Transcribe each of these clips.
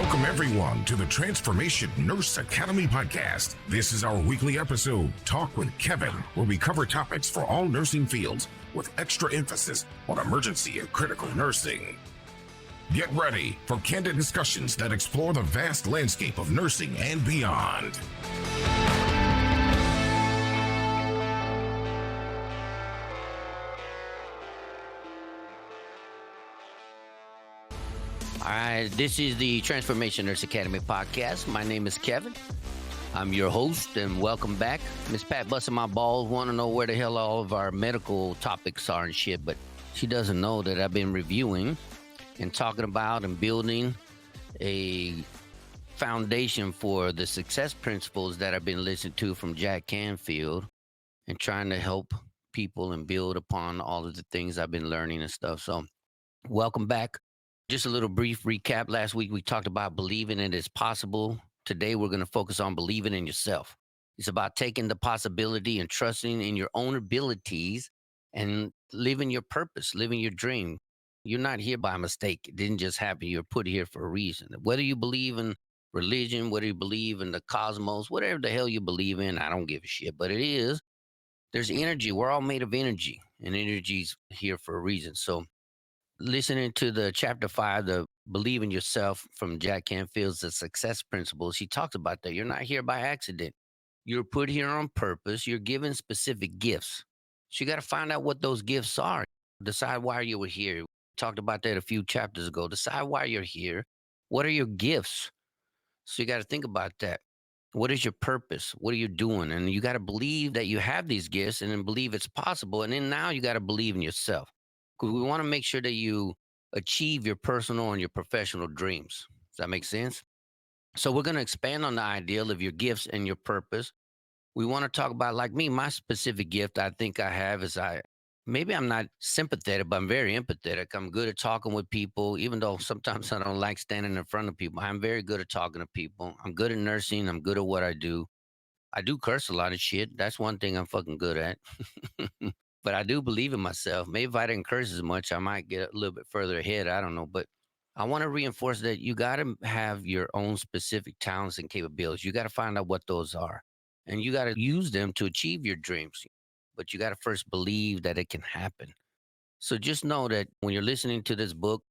Welcome, everyone, to the Transformation Nurse Academy podcast. This is our weekly episode, Talk with Kevin, where we cover topics for all nursing fields with extra emphasis on emergency and critical nursing. Get ready for candid discussions that explore the vast landscape of nursing and beyond. All right, this is the Transformation Nurse Academy podcast. My name is Kevin. I'm your host, and welcome back. Miss Pat busting my balls, want to know where the hell all of our medical topics are and shit, but she doesn't know that I've been reviewing and talking about and building a foundation for the success principles that I've been listening to from Jack Canfield and trying to help people and build upon all of the things I've been learning and stuff. So welcome back. Just a little brief recap. Last week, we talked about believing it is possible. Today, we're going to focus on believing in yourself. It's about taking the possibility and trusting in your own abilities and living your purpose, living your dream. You're not here by mistake. It didn't just happen. You're put here for a reason. Whether you believe in religion, whether you believe in the cosmos, whatever the hell you believe in, I don't give a shit. But there's energy. We're all made of energy, and energy's here for a reason. So listening to the chapter 5, the Believe in Yourself from Jack Canfield's The Success Principles, he talks about that. You're not here by accident. You're put here on purpose. You're given specific gifts. So you got to find out what those gifts are. Decide why you were here. We talked about that a few chapters ago. Decide why you're here. What are your gifts? So you got to think about that. What is your purpose? What are you doing? And you got to believe that you have these gifts and then believe it's possible. And then now you got to believe in yourself. Because we want to make sure that you achieve your personal and your professional dreams. Does that make sense? So we're going to expand on the ideal of your gifts and your purpose. We want to talk about, like me, my specific gift I think I have is maybe I'm not sympathetic, but I'm very empathetic. I'm good at talking with people, even though sometimes I don't like standing in front of people. I'm very good at talking to people. I'm good at nursing. I'm good at what I do. I do curse a lot of shit. That's one thing I'm fucking good at. But I do believe in myself. Maybe if I didn't curse as much, I might get a little bit further ahead. I don't know. But I want to reinforce that you got to have your own specific talents and capabilities. You got to find out what those are. And you got to use them to achieve your dreams. But you got to first believe that it can happen. So just know that when you're listening to this book,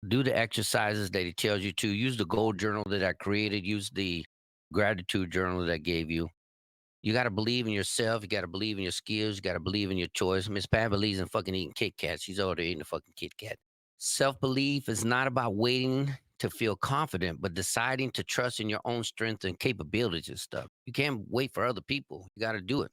do the exercises that it tells you to. Use the goal journal that I created. Use the gratitude journal that I gave you. You got to believe in yourself. You got to believe in your skills. You got to believe in your choice. Miss Pat believes in fucking eating Kit Kats. She's already eating a fucking Kit Kat. Self-belief is not about waiting to feel confident, but deciding to trust in your own strength and capabilities and stuff. You can't wait for other people. You got to do it.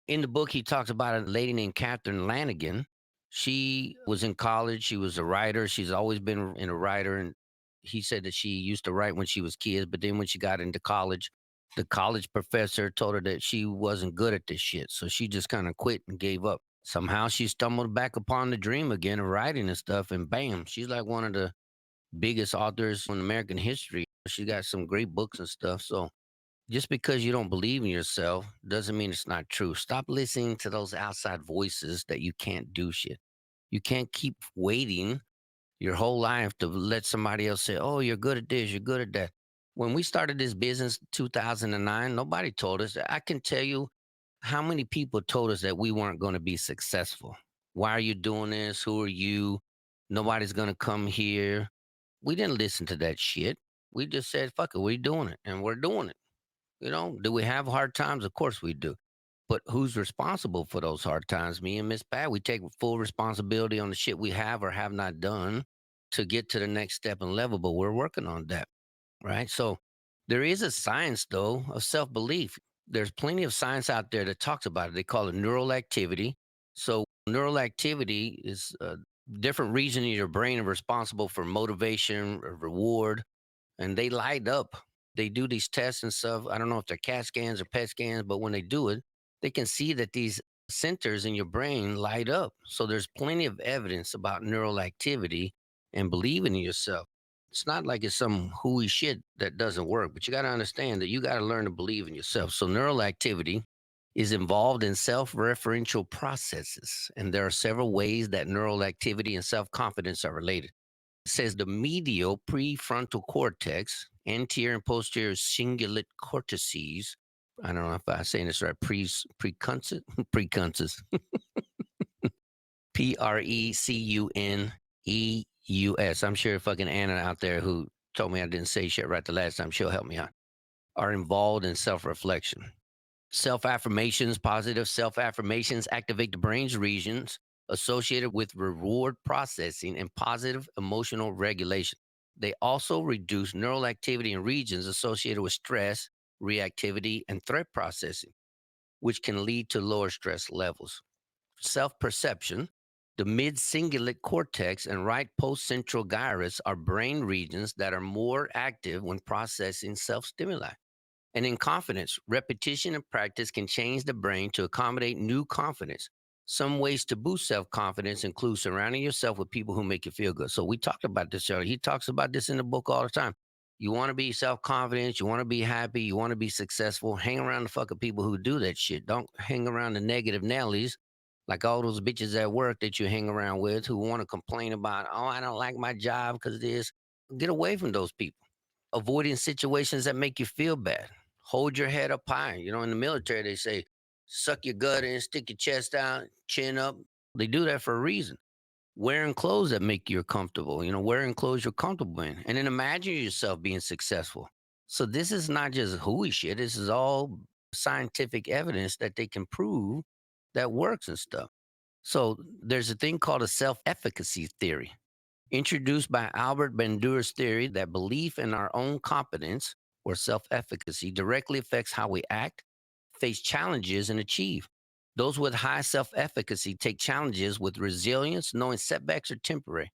In the book, he talks about a lady named Catherine Lanigan. She was in college. She was a writer. She's always been a writer. And he said that she used to write when she was kids, but then when she got into college, the college professor told her that she wasn't good at this shit. So she just kind of quit and gave up. Somehow she stumbled back upon the dream again of writing and stuff. And bam, she's like one of the biggest authors in American history. She got some great books and stuff. So just because you don't believe in yourself doesn't mean it's not true. Stop listening to those outside voices that you can't do shit. You can't keep waiting your whole life to let somebody else say, oh, you're good at this, you're good at that. When we started this business 2009, nobody told us. I can tell you how many people told us that we weren't going to be successful. Why are you doing this? Who are you? Nobody's going to come here. We didn't listen to that shit. We just said, fuck it, we're doing it. And we're doing it. You know, do we have hard times? Of course we do. But who's responsible for those hard times? Me and Miss Pat. We take full responsibility on the shit we have or have not done to get to the next step and level, but we're working on that. Right. So there is a science, though, of self-belief. There's plenty of science out there that talks about it. They call it neural activity. So neural activity is a different region in your brain are responsible for motivation or reward, and they light up. They do these tests and stuff. I don't know if they're CAT scans or PET scans, but when they do it, they can see that these centers in your brain light up. So there's plenty of evidence about neural activity and believing in yourself. It's not like it's some hooey shit that doesn't work, but you got to understand that you got to learn to believe in yourself. So neural activity is involved in self-referential processes, and there are several ways that neural activity and self-confidence are related. says the medial prefrontal cortex, anterior and posterior cingulate cortices. I don't know if I'm saying this right. Precunsus, precunsus, Precuneus. I'm sure fucking Anna out there who told me I didn't say shit right the last time, she'll help me out. Are involved in self-reflection. Self-affirmations, positive self-affirmations activate the brain's regions associated with reward processing and positive emotional regulation. They also reduce neural activity in regions associated with stress, reactivity, and threat processing, which can lead to lower stress levels. Self-perception, the mid-cingulate cortex and right postcentral gyrus are brain regions that are more active when processing self-stimuli. And in confidence, repetition and practice can change the brain to accommodate new confidence. Some ways to boost self confidence include surrounding yourself with people who make you feel good. So, we talked about this earlier. He talks about this in the book all the time. You want to be self confident, you want to be happy, you want to be successful. Hang around the fucking people who do that shit. Don't hang around the negative Nellies like all those bitches at work that you hang around with who want to complain about, oh, I don't like my job because of this. Get away from those people. Avoiding situations that make you feel bad. Hold your head up high. You know, in the military, they say, suck your gut in, stick your chest out, chin up. They do that for a reason. Wearing clothes that make you comfortable, wearing clothes you're comfortable in. And then imagine yourself being successful. So this is not just hooey shit. This is all scientific evidence that they can prove that works and stuff. So there's a thing called a self-efficacy theory introduced by Albert Bandura's theory that belief in our own competence or self efficacy directly affects how we act, face challenges, and achieve. Those with high self efficacy take challenges with resilience, knowing setbacks are temporary.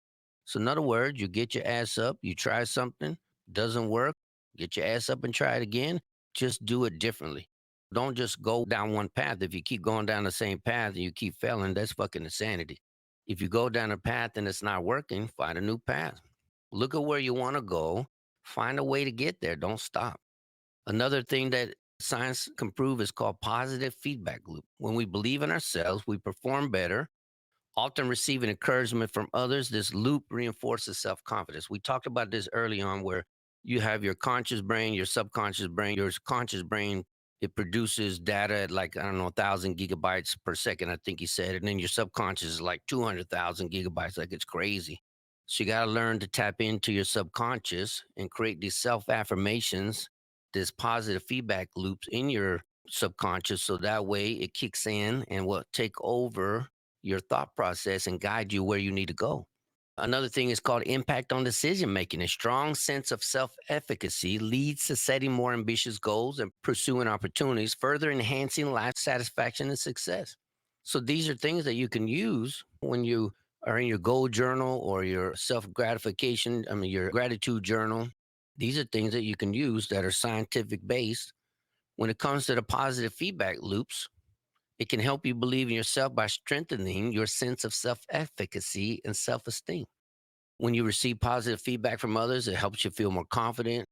So, in other words, you get your ass up, you try something, doesn't work, get your ass up and try it again. Just do it differently. Don't just go down one path. If you keep going down the same path and you keep failing, that's fucking insanity. If you go down a path and it's not working, find a new path. Look at where you want to go. Find a way to get there. Don't stop. Another thing that science can prove is called positive feedback loop. When we believe in ourselves, we perform better, often receiving encouragement from others. This loop reinforces self confidence. We talked about this early on where you have your conscious brain, your subconscious brain, your conscious brain. It produces data at like, I don't know, 1,000 gigabytes per second, I think he said. And then your subconscious is like 200,000 gigabytes. Like it's crazy. So you got to learn to tap into your subconscious and create these self affirmations, this positive feedback loops in your subconscious. So that way it kicks in and will take over your thought process and guide you where you need to go. Another thing is called impact on decision making. A strong sense of self efficacy leads to setting more ambitious goals and pursuing opportunities, further enhancing life satisfaction and success. So these are things that you can use when you are in your goal journal or your self gratification, your gratitude journal. These are things that you can use that are scientific based. When it comes to the positive feedback loops, it can help you believe in yourself by strengthening your sense of self efficacy and self esteem. When you receive positive feedback from others, it helps you feel more confident.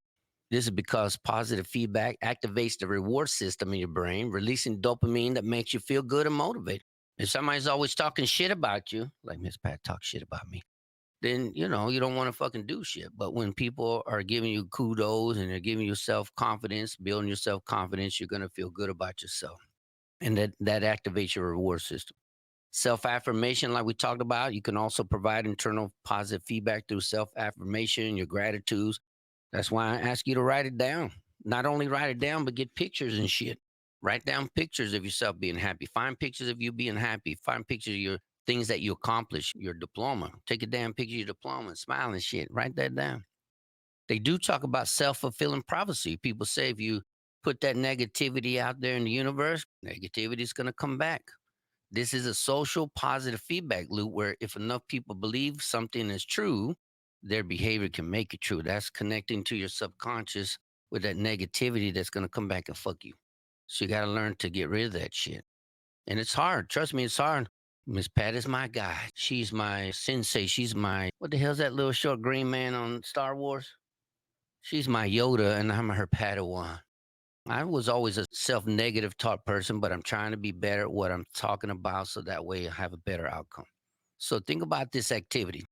This is because positive feedback activates the reward system in your brain, releasing dopamine that makes you feel good and motivated. If somebody's always talking shit about you, like Miss Pat talks shit about me, then you don't want to fucking do shit. But when people are giving you kudos and they're giving you self confidence, building your self confidence, you're gonna feel good about yourself, and that activates your reward system. Self affirmation, like we talked about, you can also provide internal positive feedback through self affirmation, your gratitudes. That's why I ask you to write it down. Not only write it down, but get pictures and shit. Write down pictures of yourself being happy. Find pictures of you being happy. Find pictures of your things that you accomplished, your diploma. Take a damn picture of your diploma and smile and shit. Write that down. They do talk about self fulfilling prophecy. People say if you put that negativity out there in the universe, negativity is going to come back. This is a social positive feedback loop where if enough people believe something is true, their behavior can make it true. That's connecting to your subconscious with that negativity that's going to come back and fuck you. So you got to learn to get rid of that shit. And it's hard. Trust me, it's hard. Miss Pat is my guy. She's my sensei. She's my, what the hell's that little short green man on Star Wars? She's my Yoda and I'm her Padawan. I was always a self negative taught person, but I'm trying to be better at what I'm talking about so that way I have a better outcome. So think about this activity.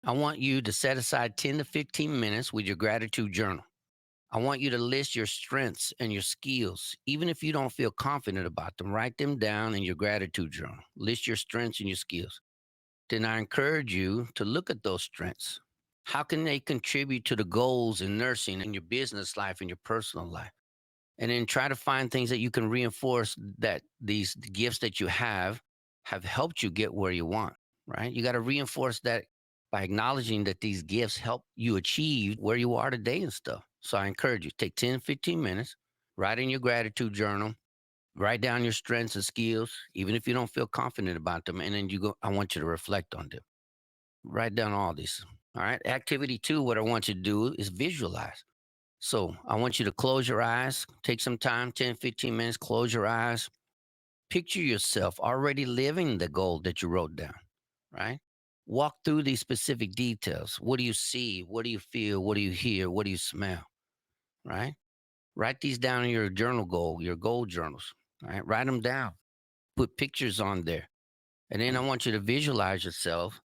I want you to set aside 10 to 15 minutes with your gratitude journal. I want you to list your strengths and your skills. Even if you don't feel confident about them, write them down in your gratitude journal. List your strengths and your skills. Then I encourage you to look at those strengths. How can they contribute to the goals in nursing, in your business life, in your personal life? And then try to find things that you can reinforce that these gifts that you have helped you get where you want, right? You got to reinforce that by acknowledging that these gifts help you achieve where you are today and stuff. So I encourage you, take 10, 15 minutes, write in your gratitude journal, write down your strengths and skills, even if you don't feel confident about them. And then I want you to reflect on them. Write down all these. All right. Activity two, what I want you to do is visualize. So I want you to close your eyes, take some time, 10, 15 minutes, close your eyes. Picture yourself already living the goal that you wrote down, right? Walk through these specific details. What do you see? What do you feel? What do you hear? What do you smell? Right? Write these down in your journal goal, your goal journals. Right? Write them down. Put pictures on there. And then I want you to visualize yourself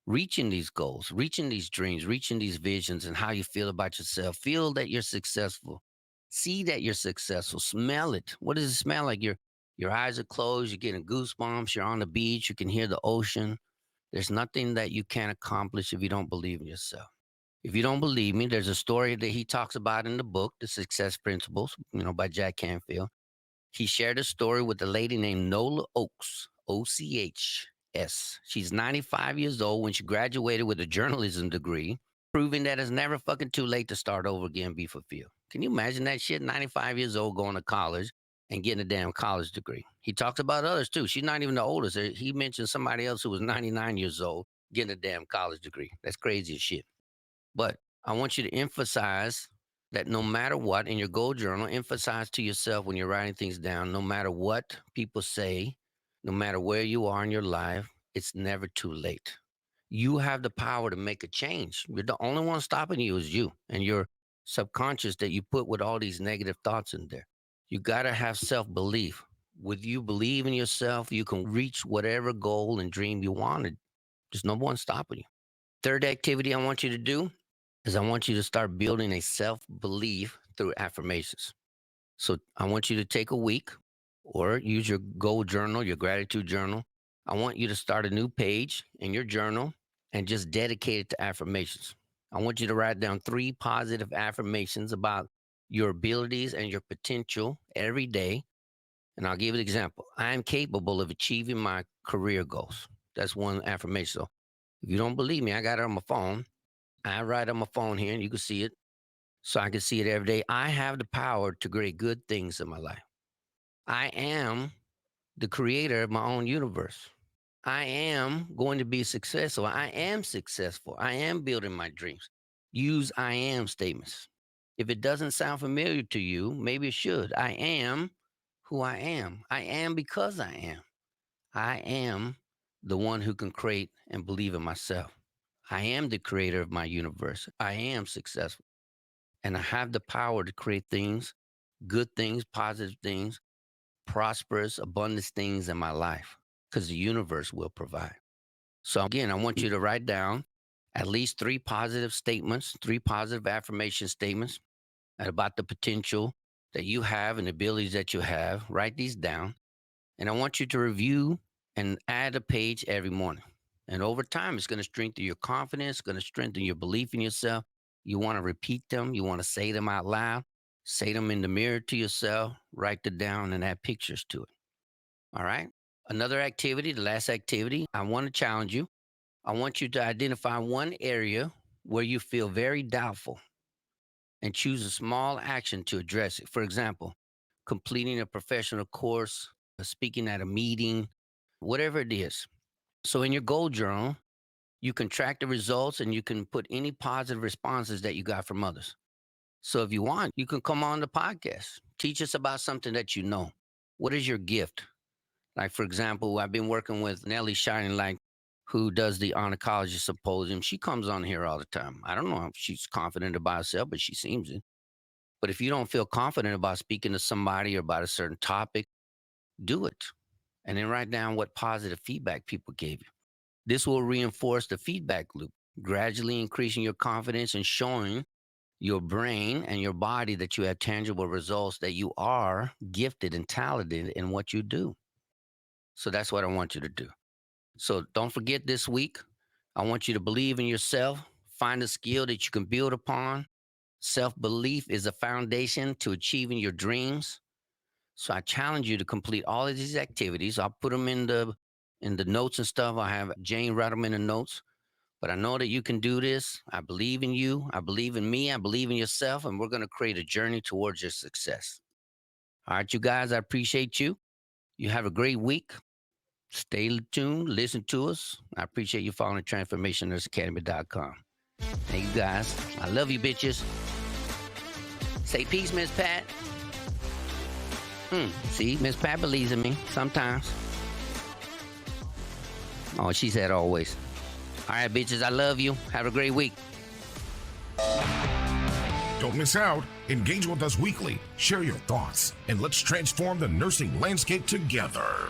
reaching these goals, reaching these dreams, reaching these visions, and how you feel about yourself. Feel that you're successful. See that you're successful. Smell it. What does it smell like? Your eyes are closed. You're getting goosebumps. You're on the beach. You can hear the ocean. There's nothing that you can't accomplish if you don't believe in yourself. If you don't believe me, there's a story that he talks about in the book, The Success Principles, by Jack Canfield. He shared a story with a lady named Nola Oakes, OCHS. She's 95 years old when she graduated with a journalism degree, proving that it's never fucking too late to start over again, be fulfilled. Can you imagine that shit? 95 years old going to college and getting a damn college degree. He talks about others too. She's not even the oldest. He mentioned somebody else who was 99 years old getting a damn college degree. That's crazy as shit. But I want you to emphasize that no matter what in your goal journal, emphasize to yourself when you're writing things down, no matter what people say, no matter where you are in your life, it's never too late. You have the power to make a change. You're the only one stopping you is you and your subconscious that you put with all these negative thoughts in there. You got to have self belief. With you believe in yourself, you can reach whatever goal and dream you wanted. There's no one stopping you. Third activity I want you to do is I want you to start building a self belief through affirmations. So I want you to take a week or use your goal journal, your gratitude journal. I want you to start a new page in your journal and just dedicate it to affirmations. I want you to write down 3 positive affirmations about your abilities and your potential every day. And I'll give you an example. I am capable of achieving my career goals. That's one affirmation. So if you don't believe me, I got it on my phone. I write on my phone here and you can see it. So I can see it every day. I have the power to create good things in my life. I am the creator of my own universe. I am going to be successful. I am successful. I am building my dreams. Use I am statements. If it doesn't sound familiar to you, maybe it should. I am who I am. I am because I am. I am the one who can create and believe in myself. I am the creator of my universe. I am successful. And I have the power to create things, good things, positive things, prosperous, abundant things in my life because the universe will provide. So, again, I want you to write down at least 3 positive statements, 3 positive affirmation statements about the potential that you have and the abilities that you have. Write these down. And I want you to review and add a page every morning. And over time, it's going to strengthen your confidence, going to strengthen your belief in yourself. You want to repeat them, you want to say them out loud, say them in the mirror to yourself, write them down, and add pictures to it. All right. Another activity, the last activity, I want to challenge you. I want you to identify one area where you feel very doubtful and choose a small action to address it. For example, completing a professional course, speaking at a meeting, whatever it is. So in your goal journal, you can track the results and you can put any positive responses that you got from others. So if you want, you can come on the podcast, teach us about something that you know. What is your gift? Like, for example, I've been working with Nellie Shining Light, who does the Oncology Symposium. She comes on here all the time. I don't know if she's confident about herself, but she seems it. But if you don't feel confident about speaking to somebody or about a certain topic, do it. And then write down what positive feedback people gave you. This will reinforce the feedback loop. gradually increasing your confidence and showing your brain and your body that you have tangible results, that you are gifted and talented in what you do. So that's what I want you to do. So don't forget this week, I want you to believe in yourself, find a skill that you can build upon. Self belief is a foundation to achieving your dreams. So I challenge you to complete all of these activities. I'll put them in the notes and stuff. I have Jane write them in the notes. But I know that you can do this. I believe in you. I believe in me. I believe in yourself. And we're going to create a journey towards your success. All right, you guys, I appreciate you. You have a great week. Stay tuned. Listen to us. I appreciate you following TransformationNurseAcademy.com. Thank you, guys. I love you, bitches. Say peace, Miss Pat. See, Miss Pat believes in me sometimes. Oh, she said always. All right, bitches, I love you. Have a great week. Don't miss out. Engage with us weekly. Share your thoughts, and let's transform the nursing landscape together.